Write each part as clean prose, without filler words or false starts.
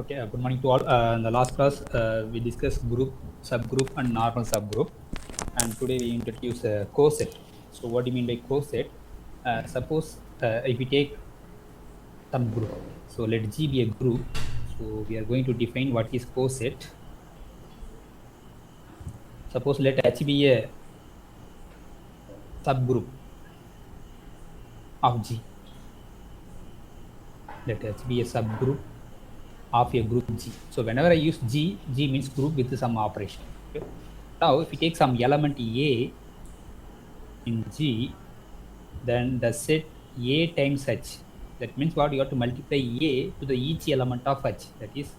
Okay, good morning to all. In the last class, we discussed group, subgroup, and normal subgroup. And today we introduce a coset. So, what do you mean by coset? Suppose if we take some group, so let G be a group. So, we are going to define what is coset. Suppose let H be a subgroup of G. Let H be a subgroup of a group G. So, whenever I use G, G means group with some operation. Okay? Now, if we take some element A in G, then the set A times H. That means what? You have to multiply A to the each element of H. That is,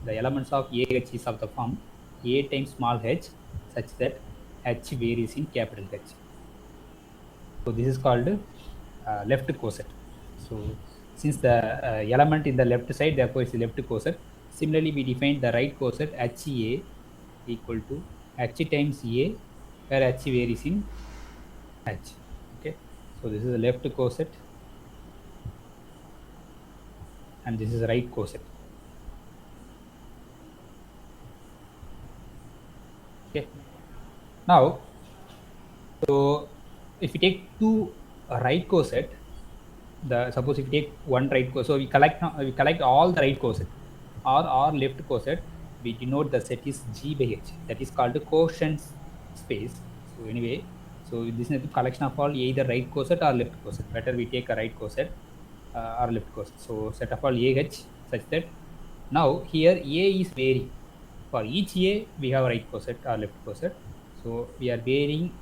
the elements of AH is of the form A times small h such that H varies in capital H. So this is called left coset. So since the element in the left side, therefore it's left coset. Similarly, we define the right coset HA equal to H times A, where H varies in H. Okay, so this is the left coset, and this is right coset. Okay, now, so if we take two right coset, suppose if we take one right coset, so we collect all the right coset or left coset, we denote the set is G by H. That is called the quotient space. So anyway, so this is a collection of all either right coset or left coset. Better we take a right coset or left coset. So set of all AH such that now here A is varying. For each A, we have right coset or left coset. So we are varying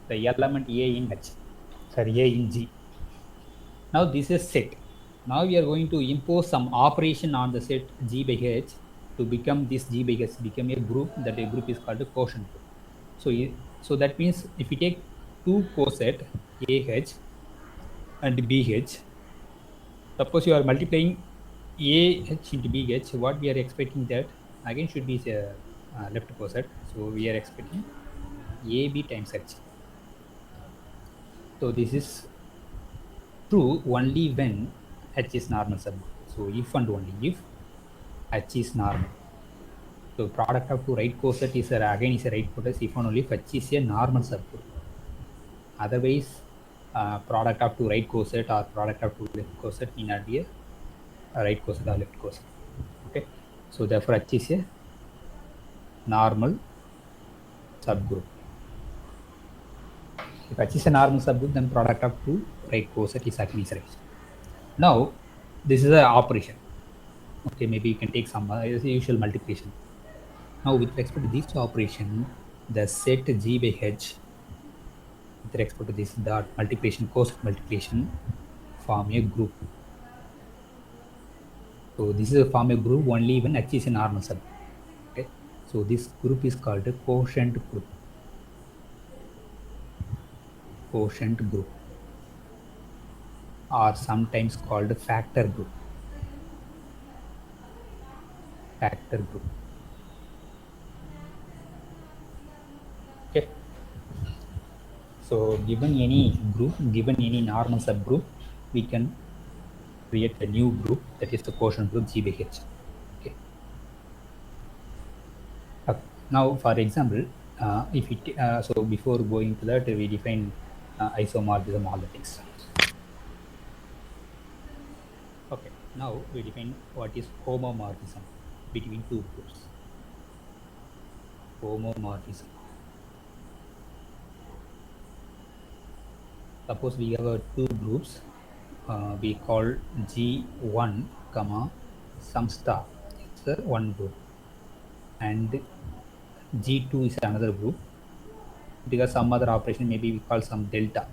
the element A in H, sorry, A in G. Now this is set. Now we are going to impose some operation on the set G by H to become this G by H, become a group. That a group is called a quotient group. So that means if we take two coset AH and BH, suppose you are multiplying AH into BH, what we are expecting that again should be a left coset. So we are expecting AB times H. So this is true only when H is normal subgroup. So if and only if H is normal. So product of two right coset is again is a right coset if and only if H is a normal subgroup. Otherwise, product of two right coset or product of two left coset may not be a right coset or left coset. Okay, so therefore H is a normal subgroup. If H is a normal subgroup, then product of two right coset is actually right. Now, this is an operation. Okay, maybe you can take some usual multiplication. Now, with respect to this operation, the set G by H with respect to this dot multiplication, coset multiplication, form a group. So this is a form a group only when H is a normal subgroup. Okay, so this group is called a quotient group. Quotient group, or sometimes called factor group. Factor group. Okay. So given any group, given any normal subgroup, we can create a new group, that is the quotient group G by H. Okay. Now, for example, if it so before going to that, we define isomorphism, all the things. Okay. Now we define what is homomorphism between two groups. Homomorphism. Suppose we have two groups. We call G1, comma some star. It's one group, and G2 is another group. Because some other operation, maybe we call some delta,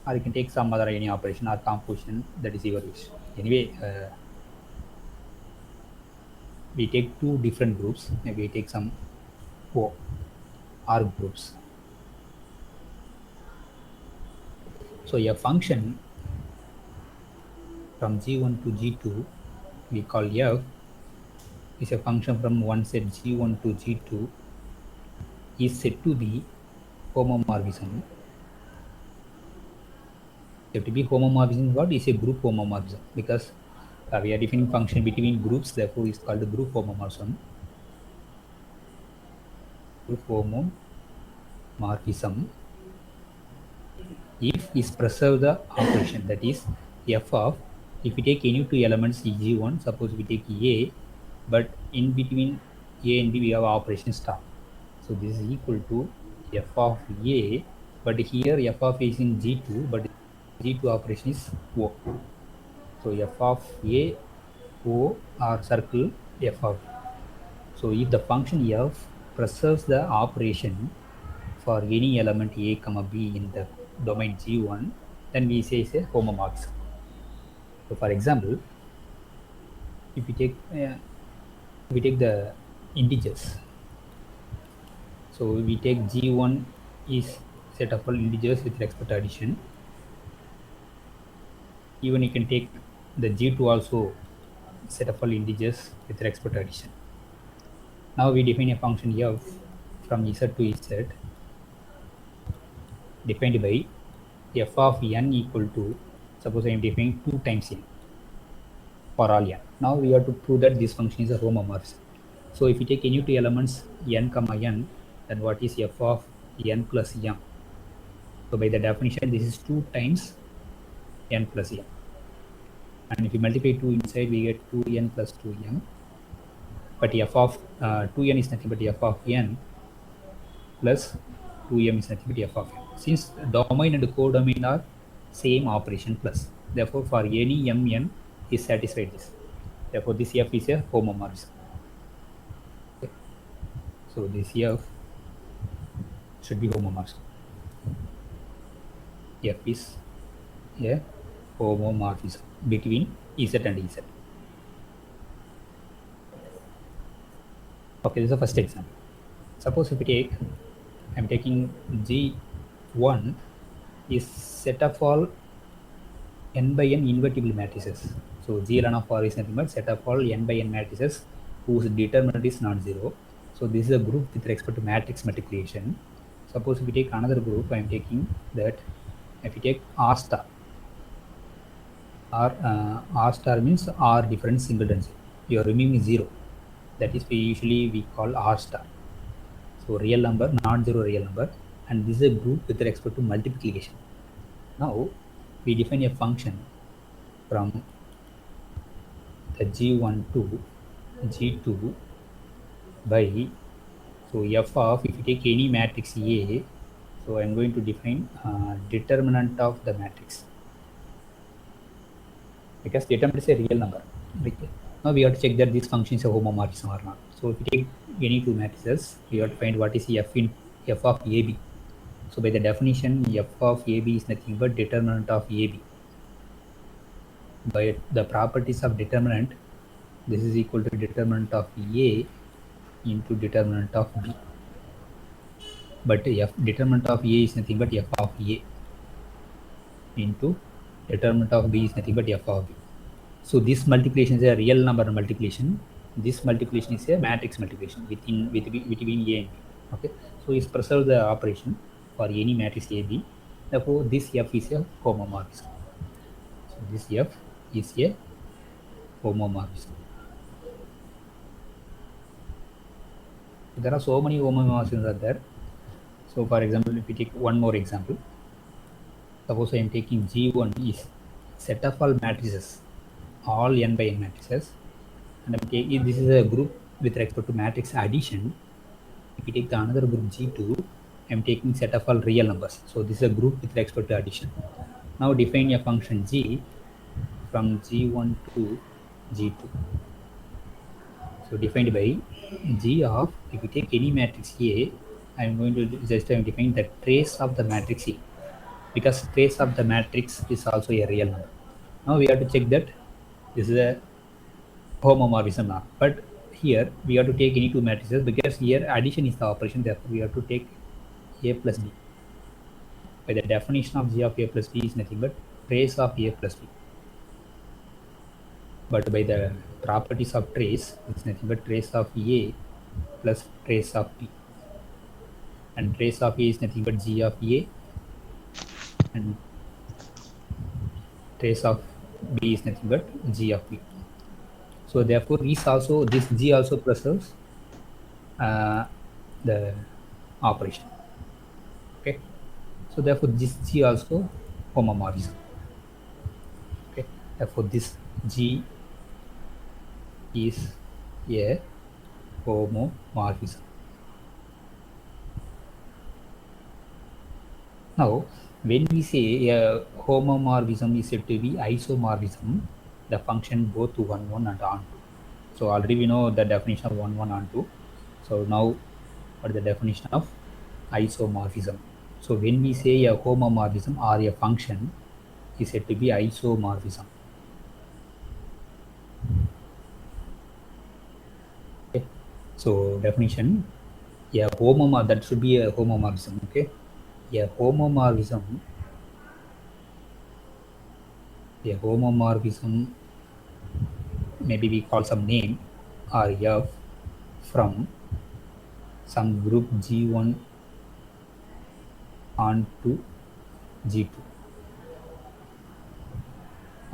or you can take some other any operation or composition, that is your wish. Anyway, we take two different groups. Maybe we take some O R groups. So a function from G1 to G2 we call F is a function from one set G1 to G2 is said to be homomorphism. Said to be homomorphism, what is a group homomorphism? Because We are defining function between groups, therefore it's called the group homomorphism. Group homomorphism if is preserve the operation, that is f of, if we take any two elements g1, suppose we take a, but in between a and b we have operation stop, so this is equal to f of a, but here f of a is in g2, but g2 operation is o, so f of a o or circle f of, so if the function f preserves the operation for any element a comma b in the domain g1, then we say it's a homomorphism. So for example, if we take the integers, so we take g1 is set of all integers with respect to addition. Even you can take the g2 also set of all integers with respect to addition. Now we define a function f from z to z defined by f of n equal to, suppose I am defining 2 times n for all n. Now we have to prove that this function is a homomorphism. So if you take any two elements n comma n, then what is f of n plus m? So by the definition, this is 2 times n plus m. And if you multiply 2 inside, we get 2n plus 2m. But f of 2n is nothing but f of n plus 2m is nothing but f of n. Since domain and codomain are same operation plus, therefore for any mn is satisfied this. Therefore this f is a homomorphism. Okay. So this f should be homomorphism. F is a homomorphism between z and z. Okay, this is the first example. Suppose if we take, I am taking G1 is set of all n by n invertible matrices. So G ln of R is nothing but set of all n by n matrices whose determinant is non-zero. So this is a group with respect to matrix multiplication. Suppose if we take another group, I am taking that if we take R star. R star means R different singletons. You are removing 0. That is we call R star. So real number, non-zero real number, and this is a group with respect to multiplication. Now we define a function from the G1 to G2 by, so f of, if you take any matrix A, so I am going to define determinant of the matrix, because determinant is a real number. Okay. Now we have to check that this function is a homomorphism or not. So if we take any two matrices, we have to find what is f of AB. So by the definition, f of AB is nothing but determinant of AB. By the properties of determinant, this is equal to determinant of A into determinant of B. But determinant of A is nothing but f of A into determinant of B is nothing but f of B. So this multiplication is a real number multiplication. This multiplication is a matrix multiplication between A and B. Okay. So it's preserve the operation for any matrix AB. Therefore, this f is a homomorphism. So this f is a homomorphism. There are so many homomorphisms are there. So for example, if we take one more example, suppose I am taking G1 is set of all matrices, all n by n matrices, and I'm taking, this is a group with respect to matrix addition. If we take the another group G2, I'm taking set of all real numbers. So this is a group with respect to addition. Now define a function G from G1 to G2. So defined by G of, if we take any matrix A, I'm going to just define the trace of the matrix A, because trace of the matrix is also a real number. Now we have to check that this is a homomorphism now. But here we have to take any two matrices, because here addition is the operation, therefore we have to take A plus B. By the definition of G of A plus B is nothing but trace of A plus B. But by the properties of trace, it's nothing but trace of A plus trace of B. And trace of A is nothing but G of A, and trace of B is nothing but G of B. So therefore, this G also preserves the operation. Okay. So therefore, this G also homomorphism. Okay. Therefore, this G is a homomorphism. Now, when we say a homomorphism is said to be isomorphism, the function both to 1, 1 and on 2. So already we know the definition of 1, 1 on 2. So now, what is the definition of isomorphism? So when we say a homomorphism or a function is said to be isomorphism. Okay. So definition, that should be a homomorphism. Okay. A homomorphism, maybe we call some name or F from some group G1 on to G2.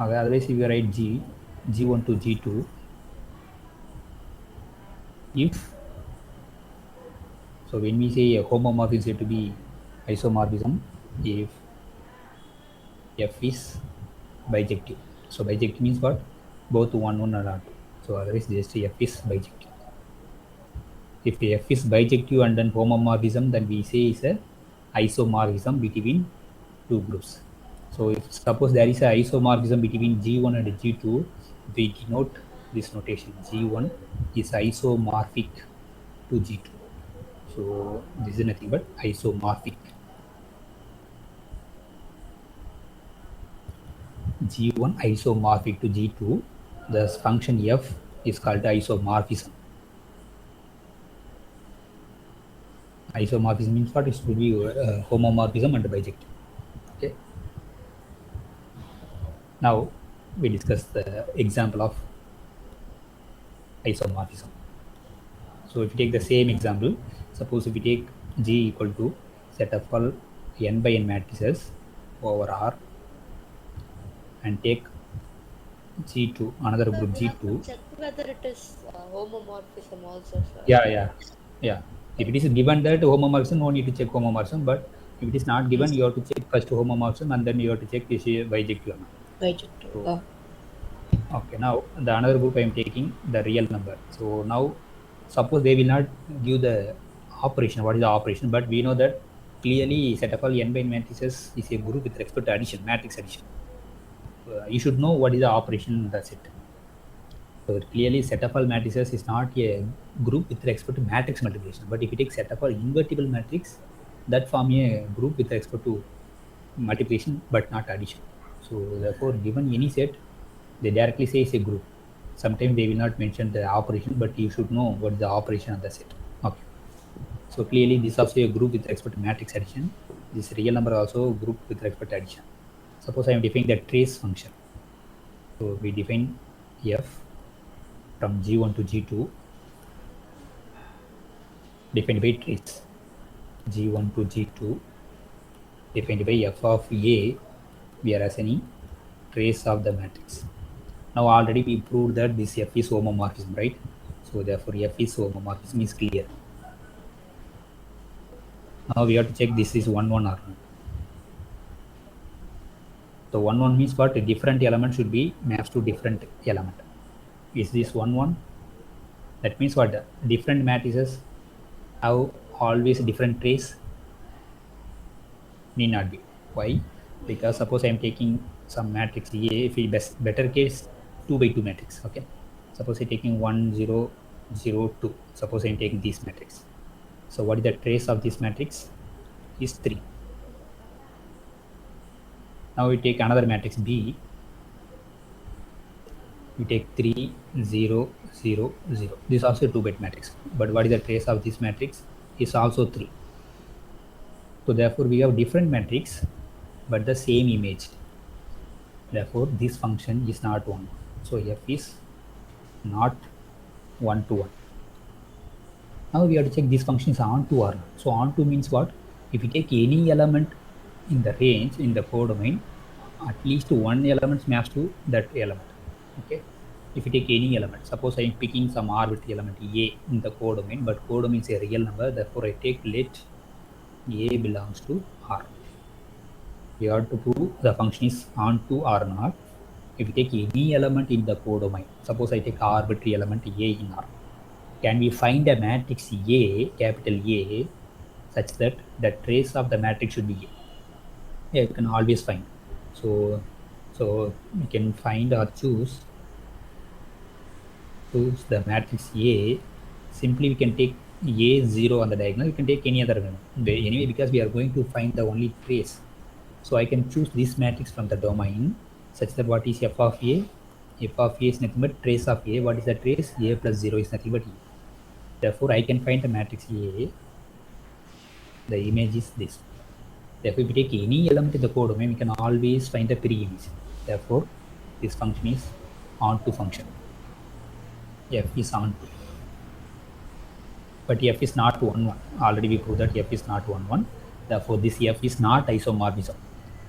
Otherwise, if you write G1 to G2, if, so when we say a homomorphism is said to be isomorphism, if F is bijective. So bijective means what? Both 1, 1 and R2. So otherwise, just F is bijective. If F is bijective and then homomorphism, then we say is a isomorphism between two groups. So if suppose there is a isomorphism between G1 and G2, we denote this notation. G1 is isomorphic to G2. So this is nothing but isomorphic. G1 isomorphic to G2, the function F is called isomorphism. Isomorphism means what? It should be homomorphism and bijective. Okay. Now we discuss the example of isomorphism. So if you take the same example, suppose if we take G equal to set of all n by n matrices over R and take G2, another group G2. Check whether it is homomorphism also, sir. Yeah. If it is given that homomorphism, no need to check homomorphism. But if it is not given, you have to check first homomorphism and then you have to check this bijective or not. Bijective. So, okay. Now the another group I am taking the real number. So now suppose they will not give the operation. What is the operation? But we know that clearly set of all n by n matrices is a group with respect to addition, matrix addition. You should know what is the operation. That's it. So clearly set of all matrices is not a group with respect to matrix multiplication. But if you take set of all invertible matrix, that form a group with respect to multiplication but not addition. So therefore, given any set, they directly say it's a group. Sometimes they will not mention the operation, but you should know what is the operation of the set. Okay. So clearly this is also a group with respect to matrix addition. This real number also a group with respect to addition. Suppose I am defining the trace function. So we define F from G1 to G2 defined by trace. G1 to G2 defined by F of A, we are assigning trace of the matrix. Now already we proved that this F is homomorphism, right? So therefore F is homomorphism is clear. Now we have to check this is 1, 1 or not. So 1, 1 means what? A different element should be maps to different element. Is this 1, 1? That means what? Different matrices have always different trace? Need not be. Why? Because suppose I am taking some matrix A, if we better case 2 by 2 matrix. Okay. Suppose I am taking 1, 0, 0, 2. Suppose I am taking this matrix. So what is the trace of this matrix? Is 3. Now we take another matrix B. We take 3, 0, 0, 0. This is also a 2-bit matrix. But what is the trace of this matrix? Is also 3. So therefore we have different matrix but the same image. Therefore this function is not 1. So F is not 1 to 1. Now we have to check this function is on to or not. So on to means what? If you take any element in the range, in the codomain, at least one element maps to that element. Okay. if you take any element, suppose I am picking some arbitrary element A in the codomain, but codomain is a real number, therefore I take let A belongs to R. You have to prove the function is onto or not. If you take any element in the codomain, suppose I take arbitrary element A in R, can we find a matrix A, capital A, such that the trace of the matrix should be A? Yeah, you can always find. So we can find or choose the matrix A. Simply we can take A0 on the diagonal. We can take any other one. Anyway, because we are going to find the only trace. So I can choose this matrix from the domain such that what is f of A? F of A is nothing but trace of A. What is the trace? A plus 0 is nothing but E. Therefore, I can find the matrix A. The image is this. Therefore, if we take any element in the codomain, we can always find the pre-image. Therefore, this function is onto function. F is onto. But F is not 1, 1. Already we proved that F is not 1, 1. Therefore, this F is not isomorphism.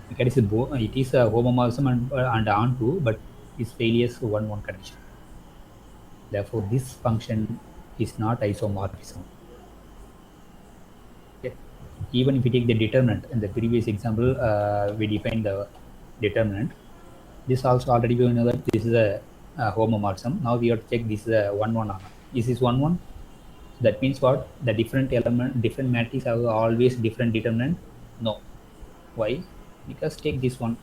Because it is a homomorphism and onto, but its failures 1, 1 condition. Therefore, this function is not isomorphism. Okay. Even if we take the determinant, in the previous example, we defined the determinant. This also already we know that this is a homomorphism. Now we have to check this is a 1, 1 or not. Is this 1, 1? That means what? The different element, different matrix have always different determinant? No. Why? Because take this one.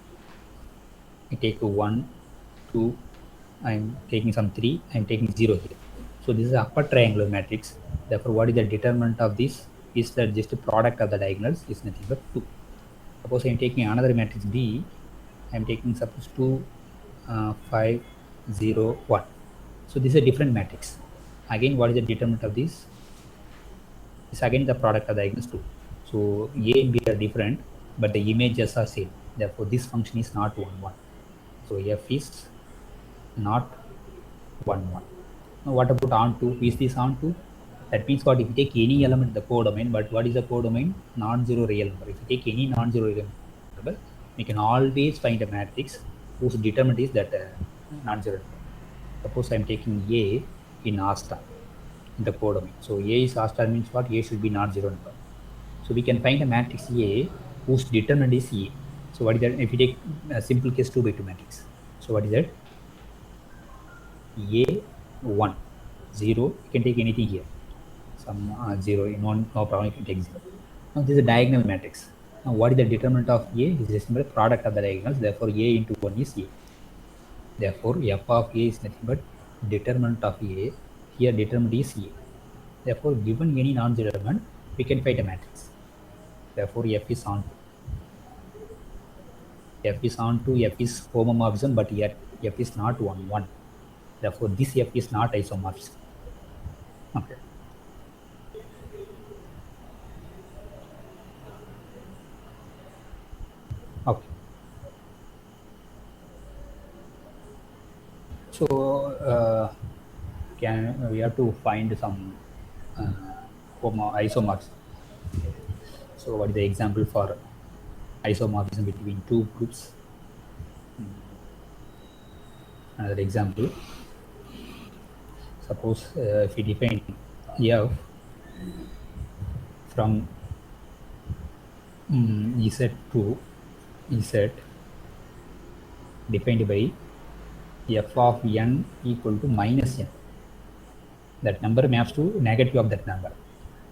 I take 1, 2, I'm taking some 3, I'm taking 0 here. So this is upper triangular matrix. Therefore, what is the determinant of this? Is that just a product of the diagonals is nothing but 2. Suppose I'm taking another matrix B, I'm taking suppose 2, 5, 0, 1. So this is a different matrix. Again, what is the determinant of this? It's again the product of the diagonals 2. So A and B are different, but the images are same. Therefore, this function is not 1, 1. So F is not 1, 1. Now what about onto? Is this onto? That means what? If you take any element in the codomain, but what is the codomain? Non-zero real number. If you take any non-zero real number, we can always find a matrix whose determinant is that non-zero number. Suppose I am taking A in R star in the codomain. So A is R star means what? A should be non-zero number. So we can find a matrix A whose determinant is A. So what is that? If you take a simple case 2 by 2 matrix. So what is that? A1, 0, you can take anything here. Some 0 in one, no problem, you can take 0. Now this is a diagonal matrix. Now what is the determinant of A? This is a product of the diagonals. Therefore, A into 1 is A. Therefore, F of A is nothing but determinant of A. Here determinant is A. Therefore, given any non-zero element, we can find a matrix. Therefore, F is onto. F is onto, F is homomorphism, but yet F is not 1, 1. Therefore, this F is not isomorphism. Okay. Okay. So we have to find some isomorphism. So what is the example for isomorphism between two groups? Another example. Suppose if we define F from Z to Z defined by F of n equal to minus n. That number maps to negative of that number.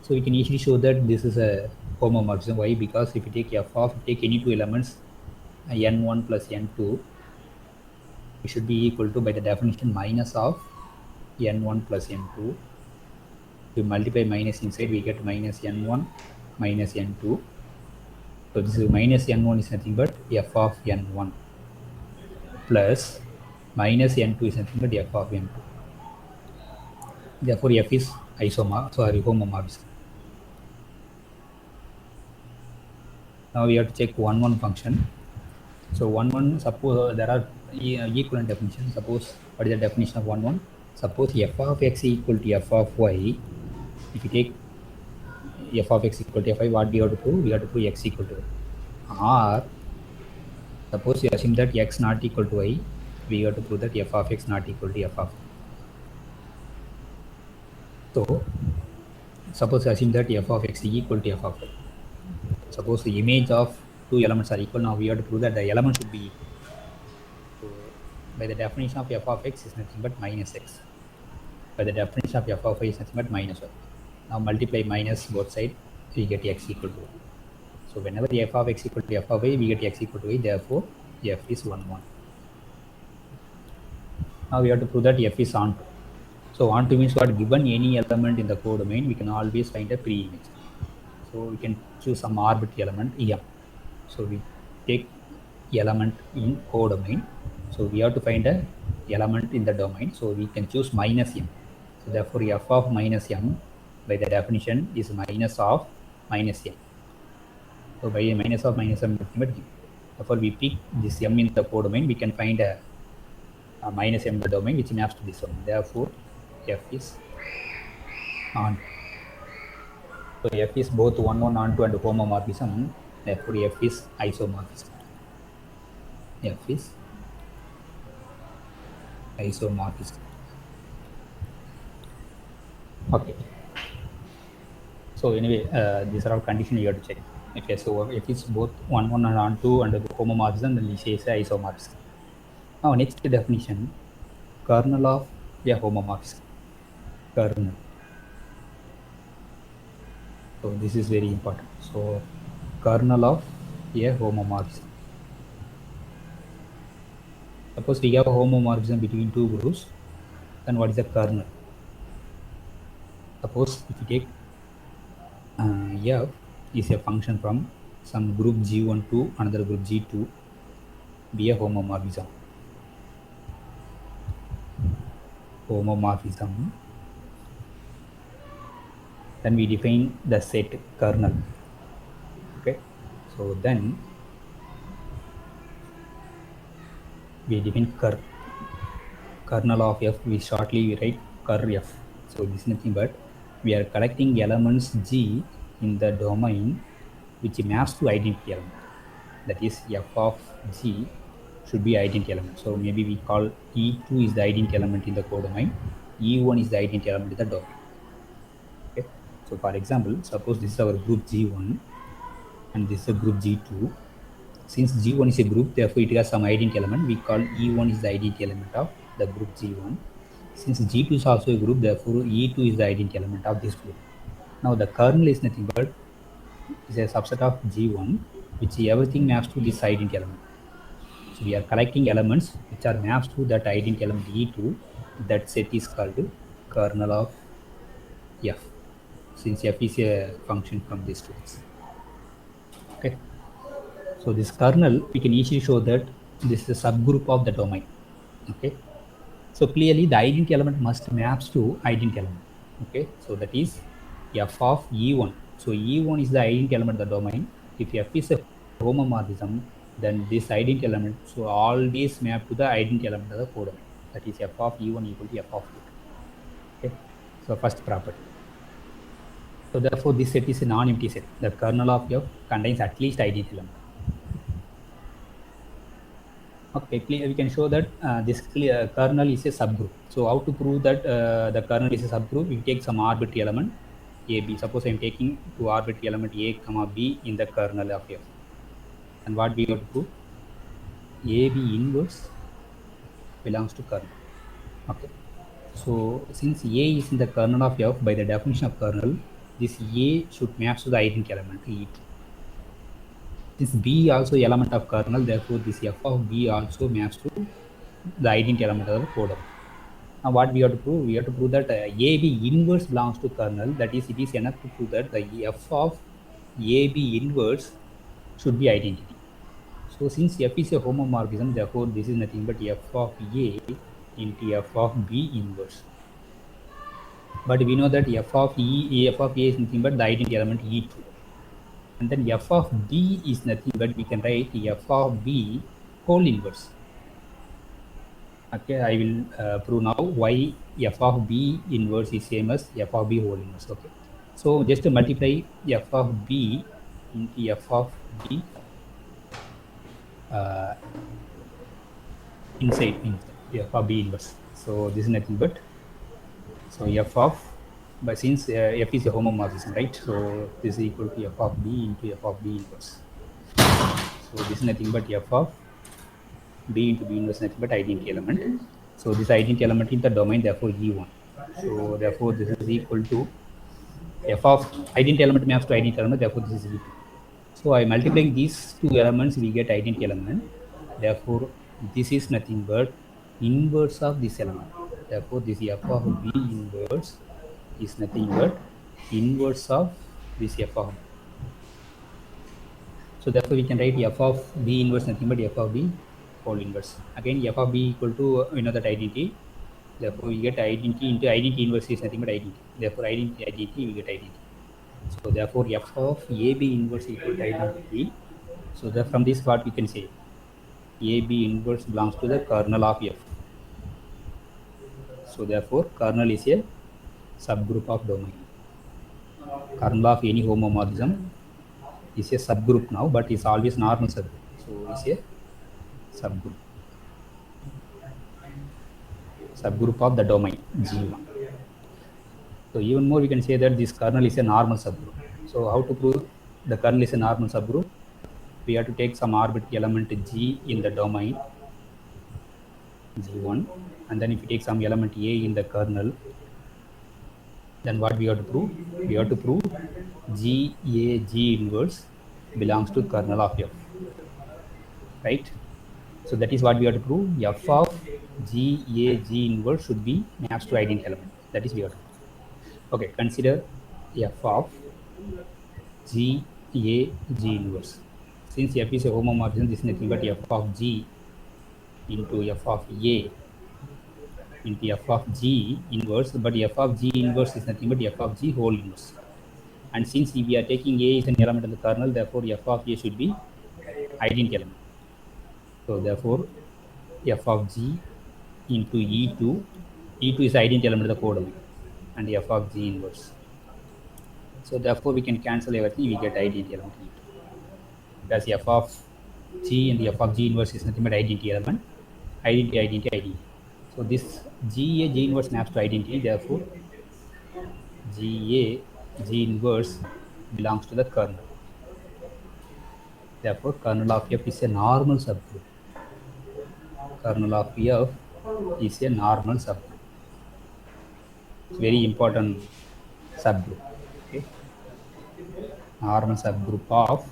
So we can easily show that this is a homomorphism. Why? Because if you take F of, take any two elements, n1 plus n2, it should be equal to, by the definition, minus of n1 plus n2. If you multiply minus inside, we get minus n1 minus n2. So this is minus n1 is nothing but f of n1 plus minus n2 is nothing but f of n2. Therefore, f is homomorphism. Now we have to check 1, 1 function. So 1, 1, suppose there are equivalent definitions. Suppose what is the definition of 1, 1? Suppose f of x equal to f of y. If you take f of x equal to f of y, what we have to prove? We have to prove x equal to y. Or suppose you assume that x not equal to y, we have to prove that f of x not equal to f of. So suppose assume that f of x is equal to f of y. Suppose the image of two elements are equal. Now we have to prove that the element should be equal. So by the definition of f of x is nothing but minus x. By the definition of f of y is nothing but minus y. Now multiply minus both sides, we get x equal to 1. So whenever f of x equal to f of y, we get x equal to y. Therefore, f is 1, 1. Now we have to prove that f is onto. So onto means what? Given any element in the codomain, we can always find a pre-image. So we can choose some arbitrary element em. So we take element in codomain. So we have to find a element in the domain. So we can choose minus m. So therefore, f of minus m by the definition is minus of minus m. So by minus of minus m, therefore we pick this m in the codomain, we can find a minus m in the domain which maps to this one. Therefore, f is on. So f is both 1, 1 onto and homomorphism. Therefore, f is isomorphism. F is isomorphism. Okay. So anyway, these are all conditions you have to check. Okay, so if it's both 1, 1 and onto and the homomorphism, then we say it's isomorphism. Now next definition, kernel of a homomorphism. Kernel. So this is very important. So kernel of a homomorphism. Suppose we have a homomorphism between two groups, then what is the kernel? Suppose if you take f is a function from some group G1 to another group G2, be a homomorphism. Homomorphism. Then we define the set kernel. Okay, so then we define kernel of f. We shortly write ker f. So this is nothing but we are collecting elements G in the domain which maps to identity element. That is, f of G should be identity element. So maybe we call E2 is the identity element in the codomain, E1 is the identity element in the domain. Okay. So for example, suppose this is our group G1 and this is a group G2. Since G1 is a group, therefore it has some identity element. We call E1 is the identity element of the group G1. Since G2 is also a group, therefore E2 is the identity element of this group. Now the kernel is nothing but is a subset of G1, which everything maps to this identity element. So we are collecting elements which are maps to that identity element E2. That set is called kernel of f, since f is a function from these two. Okay. So this kernel, we can easily show that this is a subgroup of the domain. Okay. So clearly the identity element must maps to identity element. Okay. So that is f of E1. So E1 is the identity element of the domain. If f is a homomorphism, then this identity element, so all these map to the identity element of the codomain. That is f of E1 equal to f of E2. Okay. So first property. So therefore this set is a non-empty set. The kernel of f contains at least identity element. Okay, we can show that this kernel is a subgroup. So how to prove that the kernel is a subgroup? We take some arbitrary element a, b. Suppose I am taking two arbitrary element a, comma b in the kernel of f. And what we have to prove? A, b inverse belongs to kernel. Okay. So since a is in the kernel of f, by the definition of kernel, this a should map to the identity element E2. Since b also element of kernel, therefore this f of b also maps to the identity element of the codomain. Now what we have to prove? We have to prove that AB inverse belongs to kernel. That is, it is enough to prove that the f of AB inverse should be identity. So since f is a homomorphism, therefore this is nothing but f of A into f of B inverse. But we know that f of A is nothing but the identity element E2. And then f of B is nothing but we can write f of B whole inverse. Okay, I will prove now why f of B inverse is same as f of B whole inverse. Okay, so just to multiply f of B into f of B, inside f of B inverse. So this is nothing but, so f of, but since f is a homomorphism, right? So this is equal to f of B into f of B inverse. So this is nothing but f of B into B inverse, nothing but identity element. So this identity element in the domain, therefore E1. So therefore this is equal to f of identity element maps to identity element, therefore this is E2. So I multiplying these two elements, we get identity element. Therefore this is nothing but inverse of this element. Therefore this f of B inverse is nothing but inverse of this f of B. So therefore we can write f of B inverse nothing but f of B whole inverse. Again f of B equal to that identity. Therefore we get identity into identity inverse is nothing but identity. Therefore identity we get identity. So therefore f of AB inverse equal to identity. So from this part we can say AB inverse belongs to the kernel of F. So therefore kernel is a subgroup of domain. Kernel of any homomorphism is a subgroup now, but it's always normal subgroup. So it's a subgroup of the domain G1. So even more we can say that this kernel is a normal subgroup. So how to prove the kernel is a normal subgroup? We have to take some arbitrary element G in the domain G1, and then if you take some element A in the kernel, then what we have to prove? We have to prove G A G inverse belongs to kernel of F, right? So that is what we have to prove. F of G A G inverse should be maps to identity element. That is we have to prove. Okay, consider F of G A G inverse. Since F is a homomorphism, this is nothing but F of G into F of A into f of G inverse, but f of G inverse is nothing but f of G whole inverse. And since we are taking A is an element of the kernel, therefore f of A should be identity element. So therefore f of G into E2, E2 is the identity element of the codomain, and f of G inverse. So therefore we can cancel everything, we get identity element E2. Because f of G and the f of G inverse is nothing but identity element, identity. So this GA G inverse maps to identity, therefore GA G inverse belongs to the kernel. Therefore kernel of F is a normal subgroup. Kernel of F is a normal subgroup. It's very important subgroup. Okay. Normal subgroup of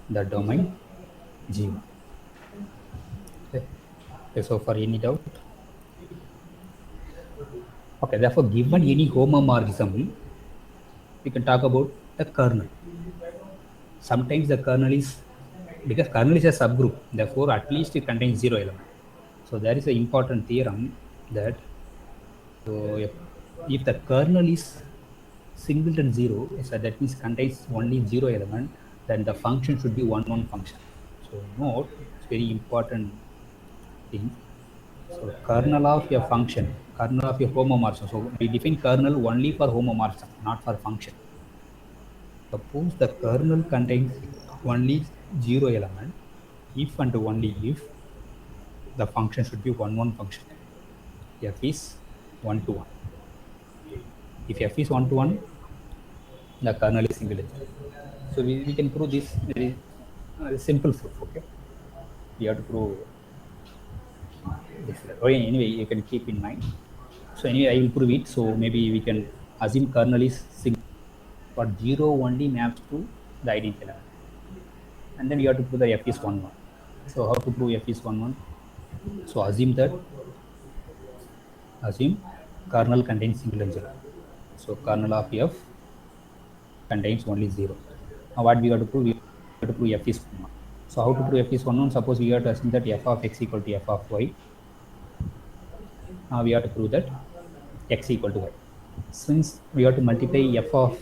the domain G1. Okay. So for any doubt? Okay, therefore given any homomorphism, we can talk about the kernel. Sometimes the kernel is, because kernel is a subgroup, therefore at least it contains 0 element. So there is an important theorem that, so if the kernel is singleton 0, so that means contains only 0 element, then the function should be 1 function. So note, it's very important thing. So kernel of a function, kernel of a homomorphism. So we define kernel only for homomorphism, not for function. Suppose the kernel contains only 0 element, if and only if the function should be 1 function. F is 1 to 1. If F is 1 to 1, the kernel is single integer. So we can prove this very simple proof. Okay, we have to prove this. Okay, anyway, you can keep in mind. So anyway, I will prove it. So maybe we can assume kernel is single, but 0 only maps to the identity element, and then you have to prove the F is 1 1. So how to prove F is 1 1? So assume kernel contains single integer. So kernel of F contains only 0. Now what we have to prove? We have to prove F is 1 1. So how to prove F is 1 1? Suppose we have to assume that F of X equal to F of Y. Now we have to prove that X equal to Y. Since we have to multiply F of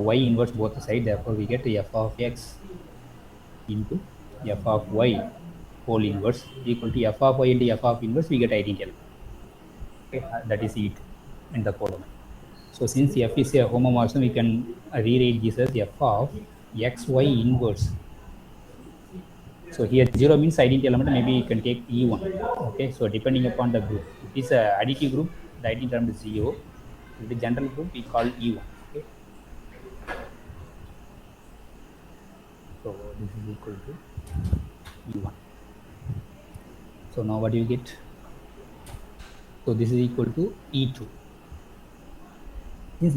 Y inverse both sides, therefore we get F of X into F of Y whole inverse equal to F of Y into F of inverse, we get identity element. Okay, that is E2 in the codomain. So since F is a homomorphism, we can rewrite this as F of XY inverse So here 0 means identity element, maybe you can take E1. Okay, so depending upon the group, if it is a additive group, the identity element is 0. If it is general group, we call E1. Okay, so this is equal to E1. So now what do you get? So this is equal to E2. Since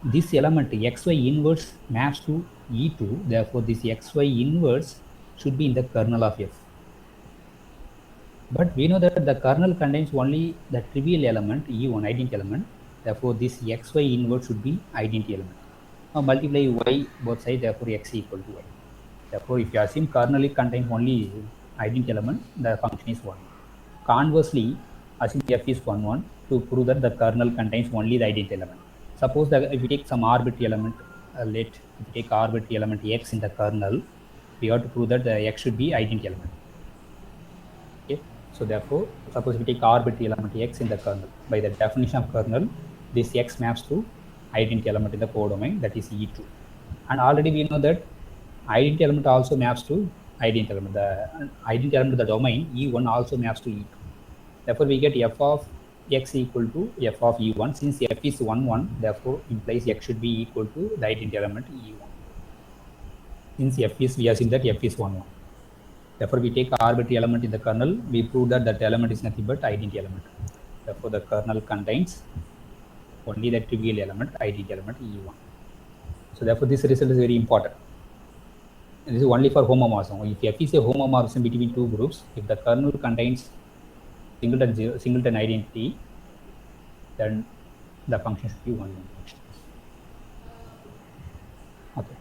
this element xy inverse maps to E2, therefore this xy inverse should be in the kernel of F. But we know that the kernel contains only the trivial element E1, identity element. Therefore this xy inverse should be identity element. Now multiply y both sides, therefore x equal to y. Therefore if you assume kernel it contains only identity element, the function is 1. Conversely, assume f is 1, 1 to prove that the kernel contains only the identity element. Suppose that if you take some arbitrary element, if you take arbitrary element x in the kernel, we have to prove that the x should be identity element. Okay, so therefore, suppose we take arbitrary element x in the kernel. By the definition of kernel, this x maps to identity element in the codomain, that is E2. And already we know that identity element also maps to identity element. The identity element of the domain E1 also maps to E2. Therefore, we get f of x equal to f of E1. Since f is 1, 1, therefore implies x should be equal to the identity element E1. Since f is, we assume that f is 1, 1. Therefore, we take arbitrary element in the kernel, we prove that that element is nothing but identity element. Therefore, the kernel contains only the trivial element, identity element E1. So, therefore, this result is very important. This is only for homomorphism. If f is a homomorphism between two groups, if the kernel contains singleton identity, then the function should be 1, 1. Okay.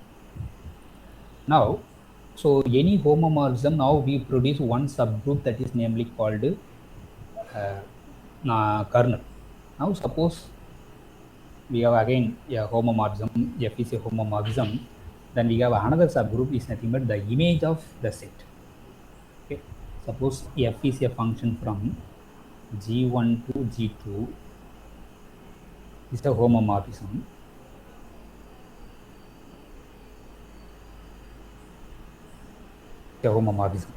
Now, so any homomorphism, now we produce one subgroup that is namely called kernel. Now, suppose we have again a homomorphism, f is a homomorphism, then we have another subgroup is nothing but the image of the set. Okay. Suppose f is a function from G1 to G2 is a homomorphism. A homomorphism.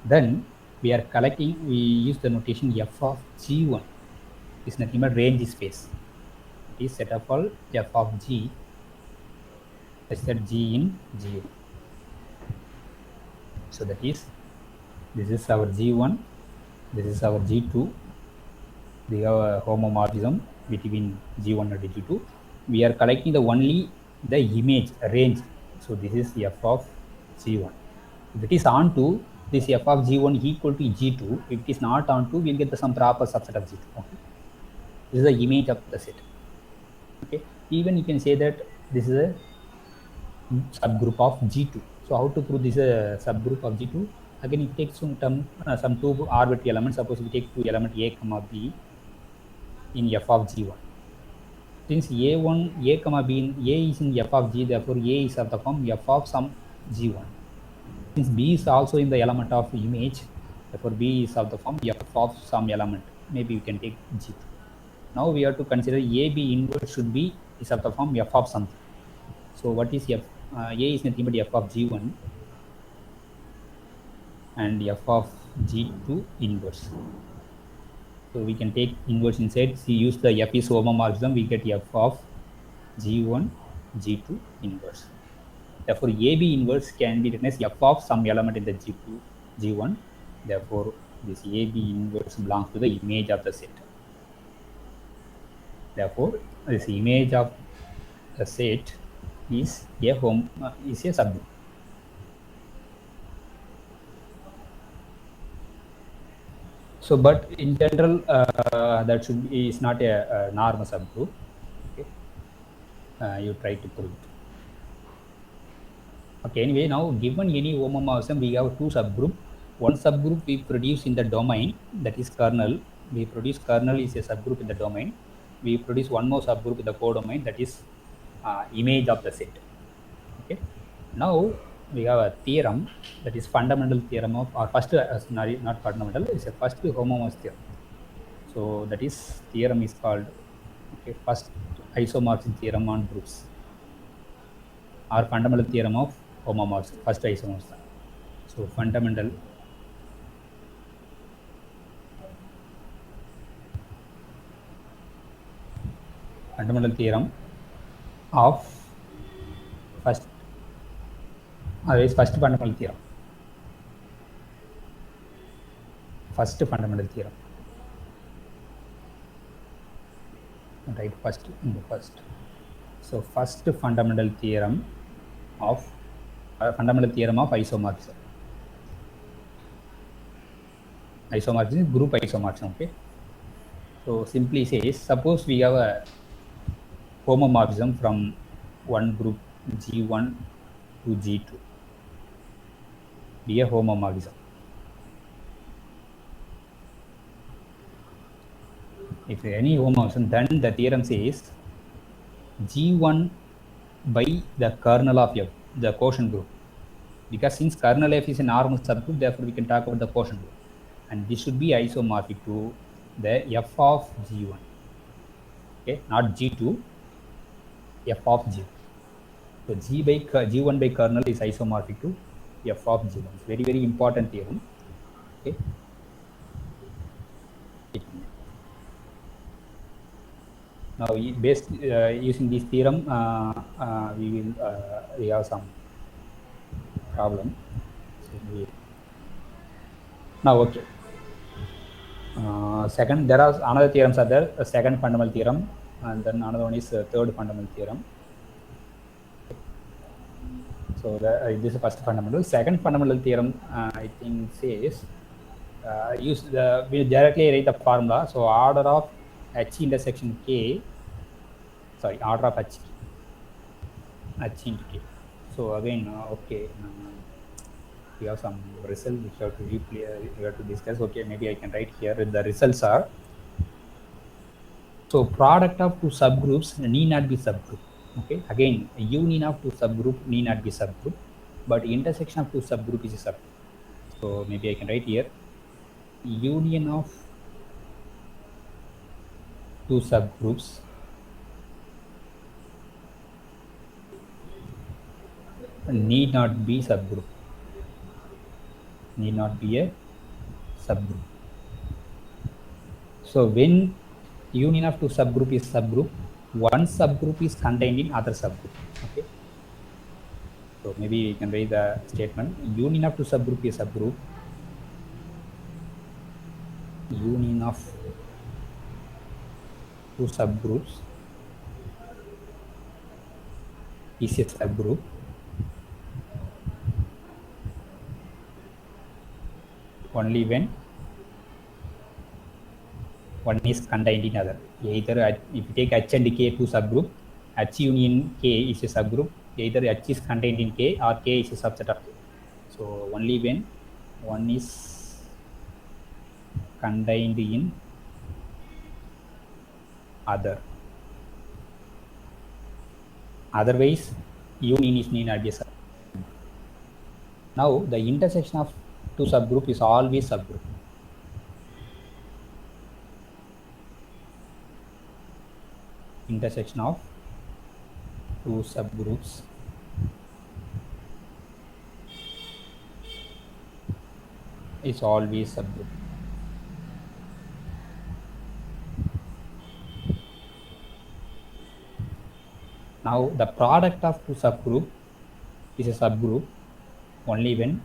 Then we are collecting, we use the notation f of G1 is nothing but range space. It is set of all f of G such that G in G1. So that is, this is our G1, this is our G2. We have a homomorphism between G1 and G2. We are collecting the only the image range. So this is f of G1. If it is onto this f of G1 equal to G2, if it is not onto, we will get some proper subset of G2. Okay. This is the image of the set. Okay. Even you can say that this is a subgroup of G2. So how to prove this is a subgroup of G2? Again, it takes some two arbitrary elements. Suppose we take two element A, B in f of G1. Since A1, A, B in A is in f of G, therefore A is of the form f of some G1. Since B is also in the element of image, therefore B is of the form f of some element. Maybe we can take G2. Now we have to consider AB inverse should be is of the form f of something. So what is f? A is nothing but f of G1 and f of G2 inverse. So we can take inverse inside. See, use the f is homomorphism. We get f of G1, G2 inverse. Therefore, AB inverse can be written as f of some element in the G2, G1. Therefore, this AB inverse belongs to the image of the set. Therefore, this image of the set is a subgroup. So, but in general, that is not a normal subgroup. Okay, you try to prove it. Okay, anyway, now given any homomorphism, we have two subgroup. One subgroup we produce in the domain, that is kernel. We produce kernel is a subgroup in the domain. We produce one more subgroup in the codomain, that is image of the set. Okay. Now we have a theorem, that is fundamental theorem of, or first, not fundamental, it's a first homomorphism theorem. So that is theorem is called, okay, first isomorphism theorem on groups, or fundamental theorem of homomorphism, first isomorphism. So fundamental theorem of first fundamental theorem. First fundamental theorem. Right, first. So first fundamental theorem of isomorphism. Isomorphism is group isomorphism. Okay. So simply says, suppose we have a homomorphism from one group G1 to G2. Be a homomorphism. If any homomorphism, then the theorem says G1 by the kernel of F, the quotient group. Because since kernel F is a normal subgroup, therefore we can talk about the quotient group. And this should be isomorphic to the F of G1. Okay, not G2, F of G1. So G1 by kernel is isomorphic to F of G1. It's very, very important theorem. Okay. Now, based using this theorem, we have some problem. So now, okay. Second, there are another theorems are there. A second fundamental theorem, and then another one is third fundamental theorem. So this is the first fundamental. Second fundamental theorem, I think says we directly write the formula. So order of H intersection K. Sorry, order of H into K. So again, okay. We have some result which we have to discuss. Okay, maybe I can write here. The results are, so product of two subgroups need not be subgroup. Okay, again, union of two subgroup need not be subgroup, but intersection of two subgroup is a subgroup. So maybe I can write here, union of two subgroups need not be subgroup. Need not be a subgroup. So when union of two subgroup is subgroup, one subgroup is contained in other subgroup. Okay. So maybe you can write the statement, union of two subgroup is subgroup. Union of two subgroups is a subgroup. Only when one is contained in other. Either if you take H and K two subgroup, H union K is a subgroup. Either H is contained in K or K is a subset of K. So only when one is contained in other. Otherwise, union is need not be a subgroup. Now the intersection of two subgroup is always subgroup. Intersection of two subgroups is always subgroup. Now the product of two subgroup is a subgroup only when,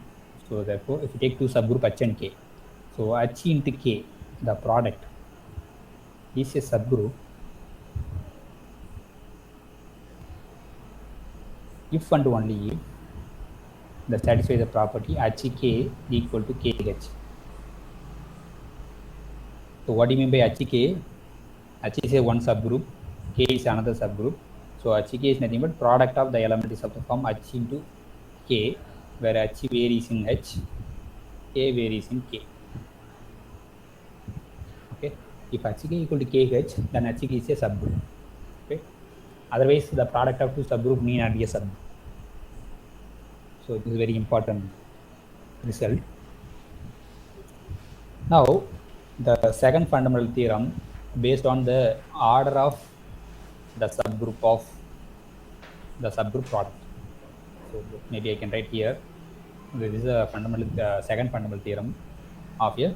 so therefore if you take two subgroup H and K, so H into K, the product is a subgroup if and only if that satisfies the property HK equal to KH. So what do you mean by HK? H is a one subgroup, K is another subgroup. So HK is nothing but product of the element is of the form H into K, where H varies in H, K varies in K. Okay, if HK equal to KH, then HK is a subgroup. Okay, otherwise the product of two subgroup need not be a subgroup. So this is very important result. Now the second fundamental theorem based on the order of the subgroup of the subgroup product. So maybe I can write here, This is a fundamental second fundamental theorem of a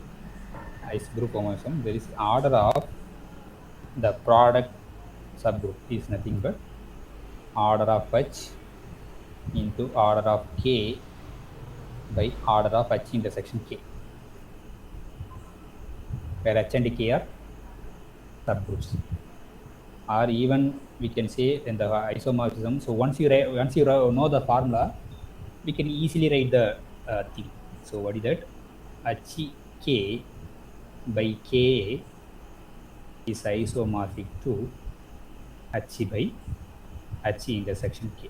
ice group homomorphism. There is order of the product subgroup is nothing but order of H into order of K by order of H intersection K, where H and K are subgroups. Or even we can say in the isomorphism. So once you know the formula, we can easily write the thing. So what is that? HK by K is isomorphic to H by H intersection K.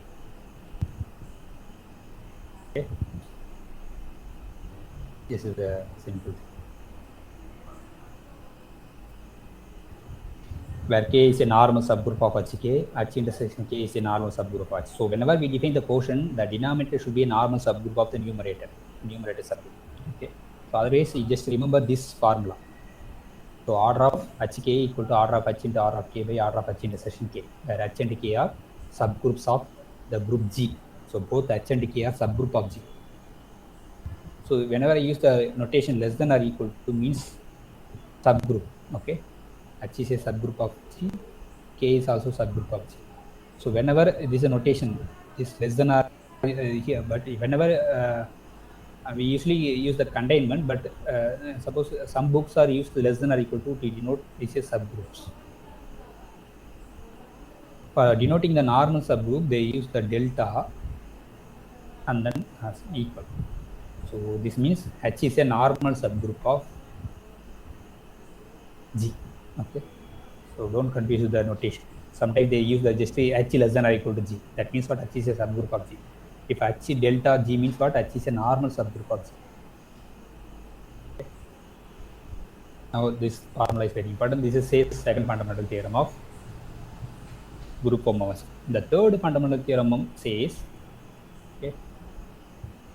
Okay. This is the simple thing. Where K is a normal subgroup of HK, H intersection K is a normal subgroup of H. So whenever we define the quotient, the denominator should be a normal subgroup of the numerator subgroup. Okay. So otherwise, you just remember this formula. So order of HK equal to order of H into order of K by order of H intersection K, where H and K are subgroups of the group G. So both H and K are subgroup of G. So whenever I use the notation less than or equal to means subgroup. Okay. H is a subgroup of G, K is also subgroup of G. So whenever this is a notation is less than or here, but whenever we usually use the containment, but suppose some books are used less than or equal to denote these subgroups. For denoting the normal subgroup, they use the delta and then as equal. So this means H is a normal subgroup of G. Okay, so don't confuse the notation. Sometimes they use the just H less than or equal to G. That means what? H is a subgroup of G. If H delta G means what? H is a normal subgroup of G. Okay. Now this formula is very important. This is the second fundamental theorem of group homomorphism. The third fundamental theorem says, okay,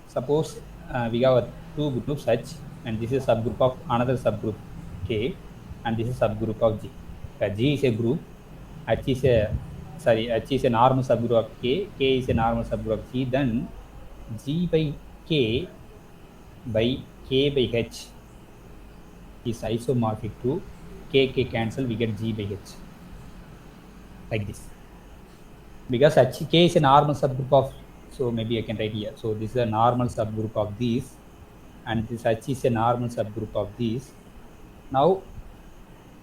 suppose we have two groups H, and this is subgroup of another subgroup K, and this is subgroup of G. G is a group, H is a normal subgroup of K, K is a normal subgroup of G, then G by K by H is isomorphic to K cancel, we get G by H. Like this. Because K is a normal subgroup of, so maybe I can write here. So this is a normal subgroup of these, and this H is a normal subgroup of these. Now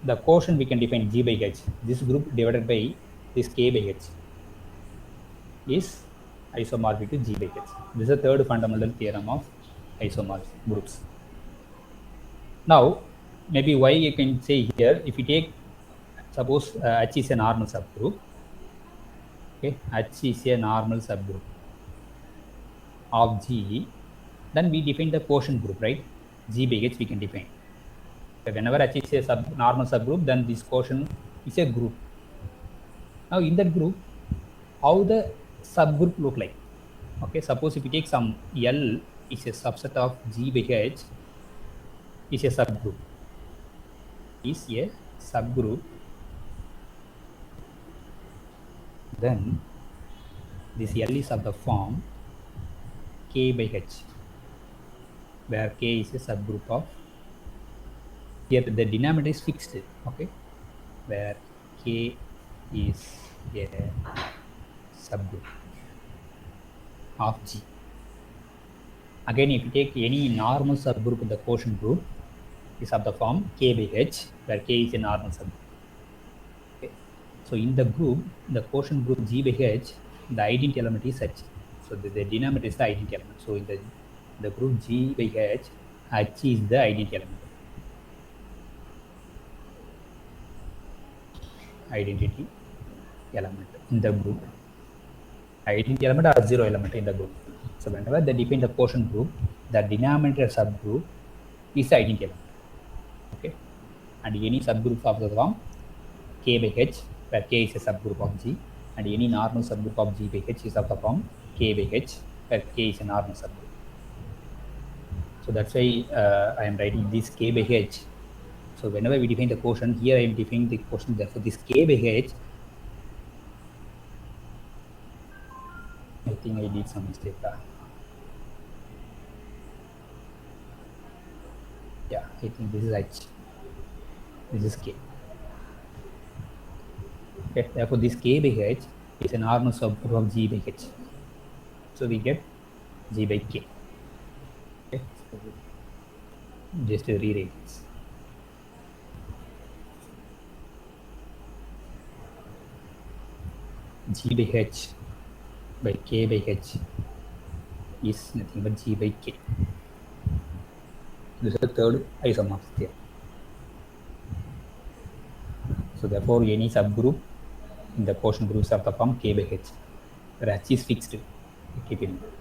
the quotient we can define G by H. This group divided by this K by H is isomorphic to G by H. This is the third fundamental theorem of isomorph groups. Now maybe why you can say here, if you take suppose H is a normal subgroup. Okay, H is a normal subgroup of G, then we define the quotient group, right? G by H we can define. So whenever H is a normal subgroup, then this quotient is a group. Now in that group, how the subgroup look like? Okay, suppose if you take some L is a subset of G by H is a subgroup. Is a subgroup. Then this L is of the form K by H, where K is a subgroup of, here the denominator is fixed, okay, where K is a subgroup of G. Again, if you take any normal subgroup in the quotient group, is of the form K by H, where K is a normal subgroup. Okay. So in the group, the quotient group G by H, the identity element is H. So the denominator is the identity element. So in the group G by H, H is the identity element. Identity element in the group. Identity element or zero element in the group. So whenever they define the quotient group, the denominator subgroup is the identity element. Okay, and any subgroup of the form K by H, where K is a subgroup of G, and any normal subgroup of G by H is of the form K by H, where K is a normal subgroup. So that's why I am writing this K by H. So whenever we define the quotient, here I am defining the quotient. Therefore, this K by H, I think I did some mistake. I think this is H, this is K. Okay, therefore this K by H is an Arnold subgroup of G by H. So we get G by K. Okay, so just rewrite this. G by H by K by H is nothing but G by K. This is the third isomorph theorem. So therefore any subgroup in the quotient groups of the form K by H, where H is fixed. Keep in mind.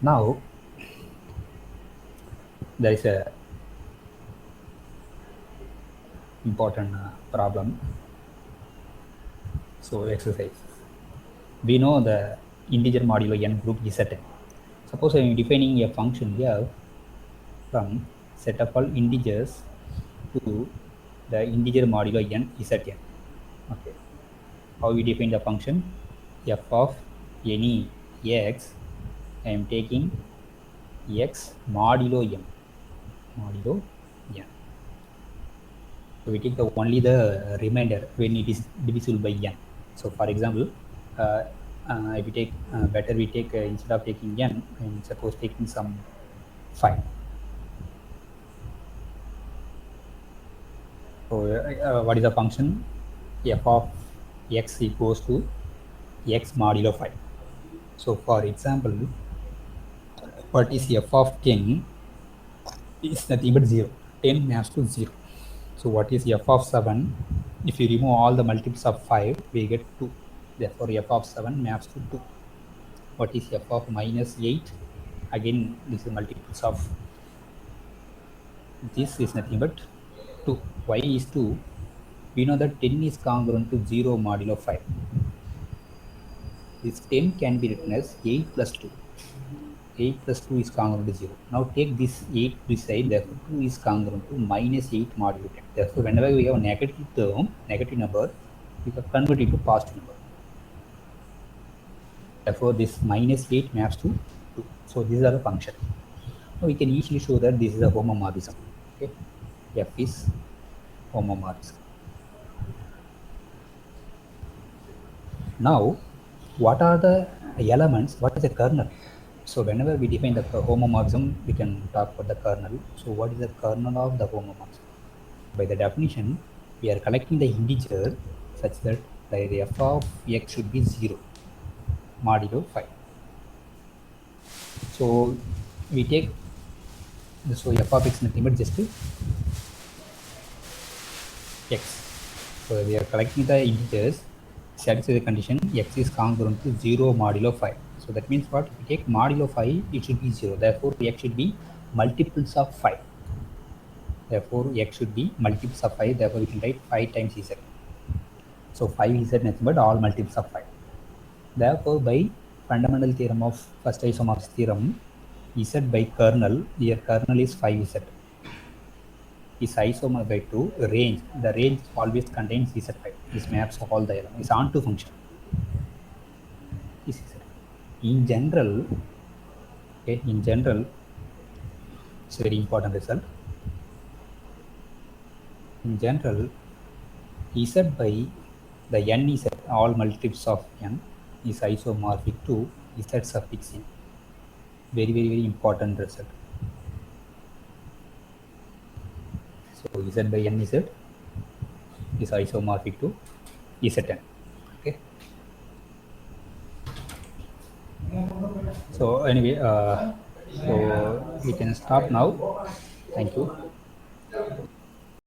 Now there is a important problem. So exercise. We know the integer modulo n group is Zn. Suppose I am defining a function here from set of all integers to the integer modulo n Zn. Okay. How we define the function? F of any x, I am taking x modulo n. Modulo n. So we take only the remainder when it is divisible by n. So for example, if we take better we take instead of taking n, and suppose taking some 5. So what is the function? F of x equals to x modulo 5. So for example, what is f of 10 is nothing but 0. 10 maps to 0. So what is f of 7? If you remove all the multiples of 5, we get 2. Therefore f of 7 maps to 2. What is f of minus 8? Again, this is multiples of this is nothing but 2. Why is 2? We know that 10 is congruent to 0 modulo 5. This 10 can be written as 8 plus 2. 8 plus 2 is congruent to 0. Now take this 8 beside, therefore 2 is congruent to minus 8 modulo 10. Therefore, whenever we have a negative term, negative number, we can convert it to positive number. Therefore, this minus 8 maps to 2. So these are the function. Now we can easily show that this is a homomorphism. Okay, F is homomorphism. Now, what are the elements? What is the kernel? So whenever we define the homomorphism, we can talk about the kernel. So what is the kernel of the homomorphism? By the definition, we are collecting the integer such that the f of x should be 0 modulo 5. So we take so f of x nothing but just x. So we are collecting the integers, satisfy the condition x is congruent to 0 modulo 5. So that means what? If we take modulo 5, it should be 0. Therefore, x should be multiples of 5. Therefore, x should be multiples of 5. Therefore, we can write 5 times z. So 5 is nothing but all multiples of 5. Therefore, by fundamental theorem of first isomorphism theorem, z by kernel, here kernel is 5z, is isomorph by 2 range. The range always contains z5. This maps all the elements. It's onto function. This is in general. Okay, in general, it's a very important result. In general, z by the n z, all multiples of n, is isomorphic to z suffix n. Very important result. So z by n z is isomorphic to zn. Okay. So anyway, so we can stop now. Thank you.